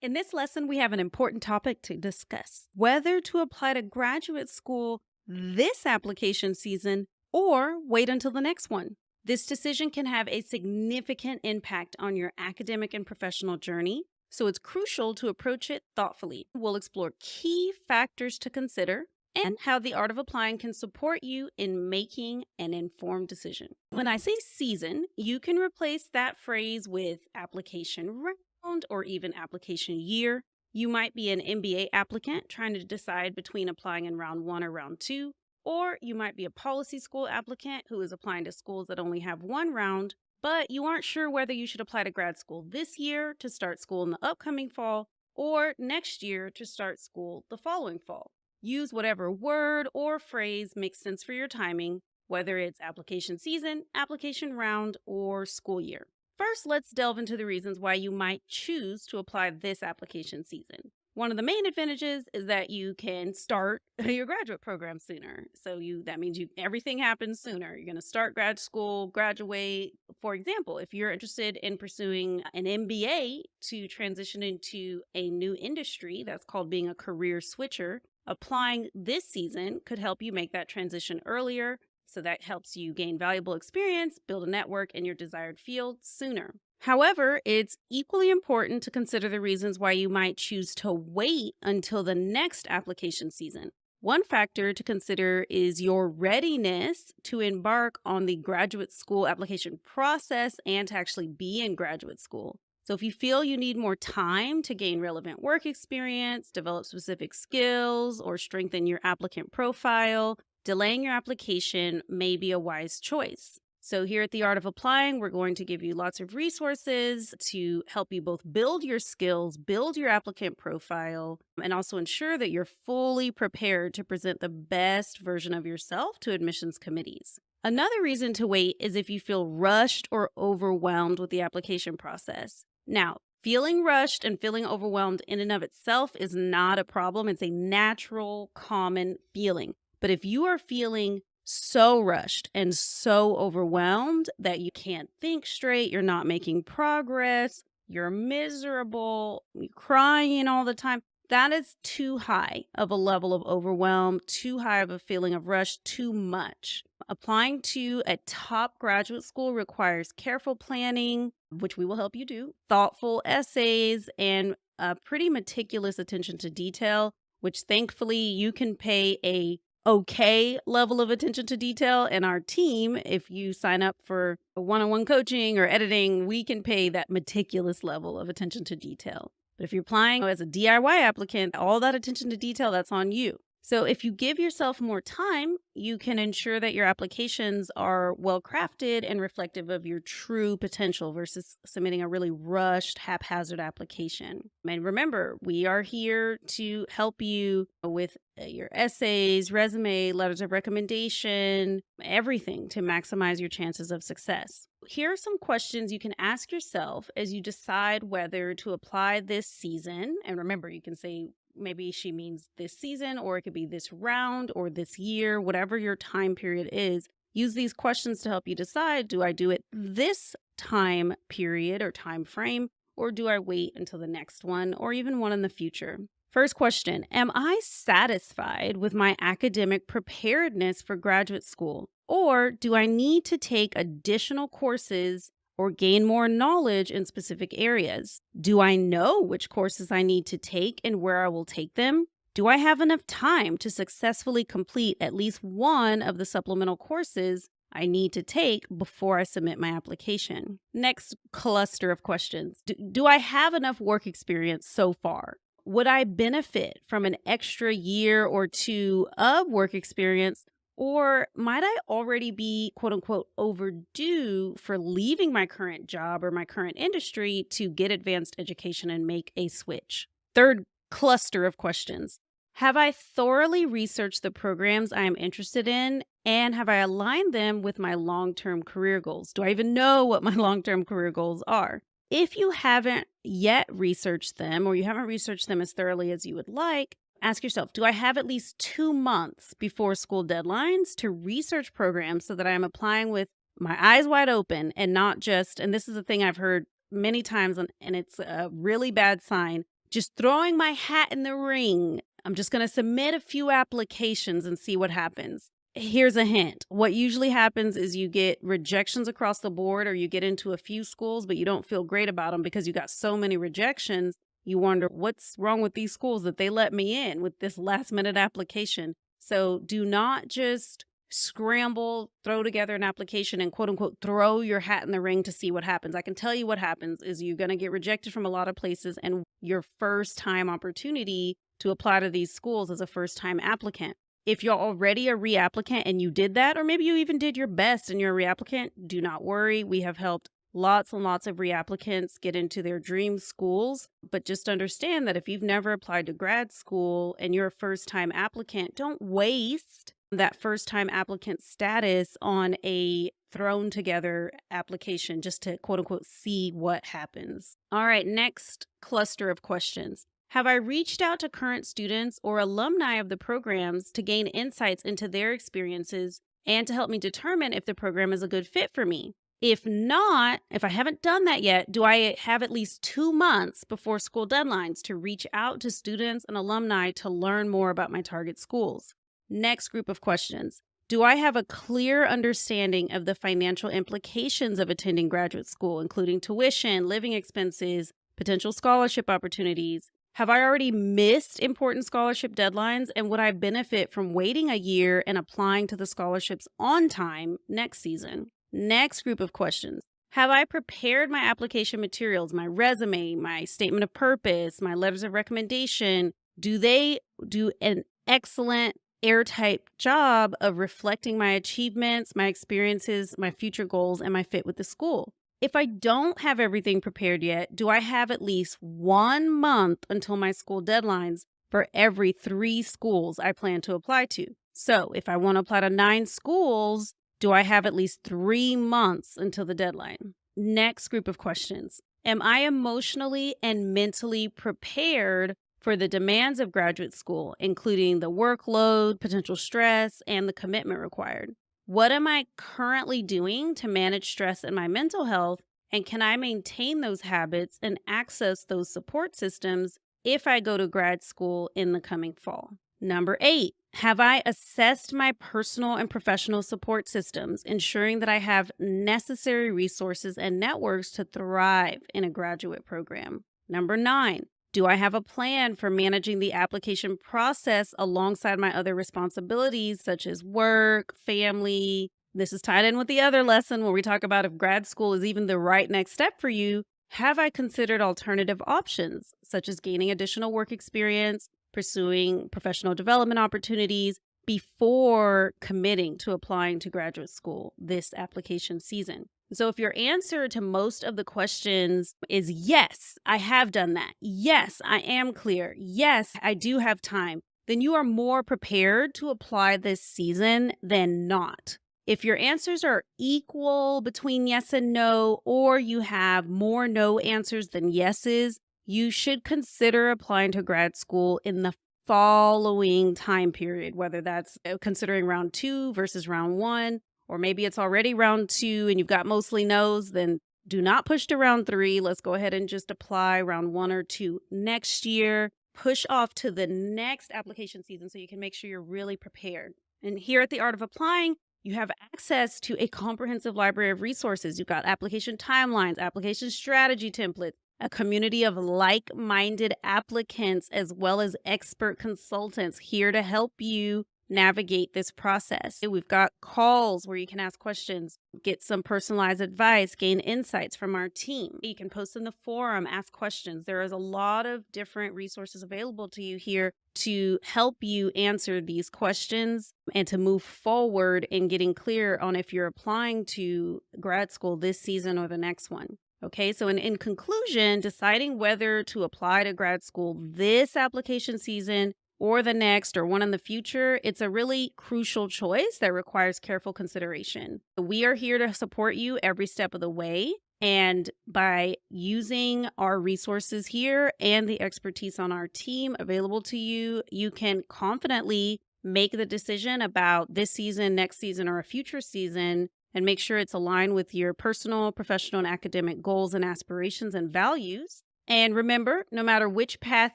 In this lesson, we have an important topic to discuss whether to apply to graduate school this application season or wait until the next one. This decision can have a significant impact on your academic and professional journey, so it's crucial to approach it thoughtfully. We'll explore key factors to consider and how the art of applying can support you in making an informed decision. When I say season, you can replace that phrase with application round or even application year. You might be an MBA applicant trying to decide between applying in round one or round two, or you might be a policy school applicant who is applying to schools that only have one round, but you aren't sure whether you should apply to grad school this year to start school in the upcoming fall or next year to start school the following fall. Use whatever word or phrase makes sense for your timing, whether it's application season, application round, or school year. First, let's delve into the reasons why you might choose to apply this application season. One of the main advantages is that you can start your graduate program sooner. That means everything happens sooner. You're going to start grad school, graduate. For example, if you're interested in pursuing an MBA to transition into a new industry, that's called being a career switcher, applying this season could help you make that transition earlier. So that helps you gain valuable experience, build a network in your desired field sooner. However, it's equally important to consider the reasons why you might choose to wait until the next application season. One factor to consider is your readiness to embark on the graduate school application process and to actually be in graduate school. So if you feel you need more time to gain relevant work experience, develop specific skills, or strengthen your applicant profile, delaying your application may be a wise choice. So here at The Art of Applying, we're going to give you lots of resources to help you both build your skills, build your applicant profile, and also ensure that you're fully prepared to present the best version of yourself to admissions committees. Another reason to wait is if you feel rushed or overwhelmed with the application process. Now, feeling rushed and feeling overwhelmed in and of itself is not a problem. It's a natural, common feeling. But if you are feeling so rushed and so overwhelmed that you can't think straight, you're not making progress, you're miserable, you're crying all the time, that is too high of a level of overwhelm, too high of a feeling of rush, too much. Applying to a top graduate school requires careful planning, which we will help you do, thoughtful essays, and a pretty meticulous attention to detail, which thankfully you can pay a okay level of attention to detail. And our team, if you sign up for one-on-one coaching or editing, we can pay that meticulous level of attention to detail. But if you're applying as a DIY applicant, all that attention to detail, that's on you. So if you give yourself more time, you can ensure that your applications are well crafted and reflective of your true potential versus submitting a really rushed, haphazard application. And remember, we are here to help you with your essays, resume, letters of recommendation, everything to maximize your chances of success. Here are some questions you can ask yourself as you decide whether to apply this season. And remember, you can say, maybe she means this season, or it could be this round or this year, whatever your time period is. Use these questions to help you decide, do I do it this time period or time frame, or do I wait until the next one or even one in the future? First question, am I satisfied with my academic preparedness for graduate school? Or do I need to take additional courses or gain more knowledge in specific areas? Do I know which courses I need to take and where I will take them? Do I have enough time to successfully complete at least one of the supplemental courses I need to take before I submit my application? Next cluster of questions. Do I have enough work experience so far? Would I benefit from an extra year or two of work experience? Or might I already be, quote unquote, overdue for leaving my current job or my current industry to get advanced education and make a switch? Third cluster of questions. Have I thoroughly researched the programs I am interested in, and have I aligned them with my long-term career goals? Do I even know what my long-term career goals are? If you haven't yet researched them, or you haven't researched them as thoroughly as you would like, ask yourself, do I have at least 2 months before school deadlines to research programs so that I'm applying with my eyes wide open and not just, and this is a thing I've heard many times, and it's a really bad sign, just throwing my hat in the ring. I'm just going to submit a few applications and see what happens. Here's a hint. What usually happens is you get rejections across the board, or you get into a few schools, but you don't feel great about them because you got so many rejections. You wonder, what's wrong with these schools that they let me in with this last minute application? So do not just scramble, throw together an application and quote unquote throw your hat in the ring to see what happens. I can tell you what happens is you're going to get rejected from a lot of places, and your first time opportunity to apply to these schools as a first time applicant. If you're already a reapplicant and you did that, or maybe you even did your best and you're a reapplicant, do not worry. We have helped lots and lots of reapplicants get into their dream schools. But just understand that if you've never applied to grad school and you're a first time applicant, don't waste that first time applicant status on a thrown together application just to quote unquote see what happens. All right, next cluster of questions. Have I reached out to current students or alumni of the programs to gain insights into their experiences and to help me determine if the program is a good fit for me? If not, if I haven't done that yet, do I have at least 2 months before school deadlines to reach out to students and alumni to learn more about my target schools? Next group of questions. Do I have a clear understanding of the financial implications of attending graduate school, including tuition, living expenses, potential scholarship opportunities? Have I already missed important scholarship deadlines, and would I benefit from waiting a year and applying to the scholarships on time next season? Next group of questions. Have I prepared my application materials, my resume, my statement of purpose, my letters of recommendation? Do they do an excellent airtight job of reflecting my achievements, my experiences, my future goals, and my fit with the school? If I don't have everything prepared yet, do I have at least 1 month until my school deadlines for every 3 schools I plan to apply to? So if I want to apply to 9 schools, do I have at least 3 months until the deadline? Next group of questions. Am I emotionally and mentally prepared for the demands of graduate school, including the workload, potential stress, and the commitment required? What am I currently doing to manage stress in my mental health? And can I maintain those habits and access those support systems if I go to grad school in the coming fall? Number 8, have I assessed my personal and professional support systems, ensuring that I have necessary resources and networks to thrive in a graduate program? Number 9, do I have a plan for managing the application process alongside my other responsibilities, such as work, family? This is tied in with the other lesson where we talk about if grad school is even the right next step for you. Have I considered alternative options, such as gaining additional work experience, pursuing professional development opportunities before committing to applying to graduate school this application season? So if your answer to most of the questions is yes, I have done that. Yes, I am clear. Yes, I do have time. Then you are more prepared to apply this season than not. If your answers are equal between yes and no, or you have more no answers than yeses, you should consider applying to grad school in the following time period, whether that's considering round 2 versus round 1. Or maybe it's already round 2 and you've got mostly no's, then do not push to round 3. Let's go ahead and just apply round 1 or 2 next year. Push off to the next application season so you can make sure you're really prepared. And here at The Art of Applying, you have access to a comprehensive library of resources. You've got application timelines, application strategy templates, a community of like-minded applicants, as well as expert consultants here to help you navigate this process. We've got calls where you can ask questions, get some personalized advice, gain insights from our team. You can post in the forum, ask questions. There is a lot of different resources available to you here to help you answer these questions and to move forward in getting clear on if you're applying to grad school this season or the next one. Okay, so in conclusion, deciding whether to apply to grad school this application season or the next or one in the future, it's a really crucial choice that requires careful consideration. We are here to support you every step of the way. And by using our resources here and the expertise on our team available to you, you can confidently make the decision about this season, next season, or a future season, and make sure it's aligned with your personal, professional, and academic goals and aspirations and values. And remember, no matter which path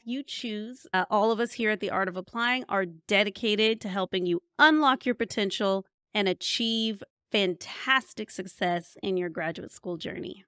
you choose, all of us here at The Art of Applying are dedicated to helping you unlock your potential and achieve fantastic success in your graduate school journey.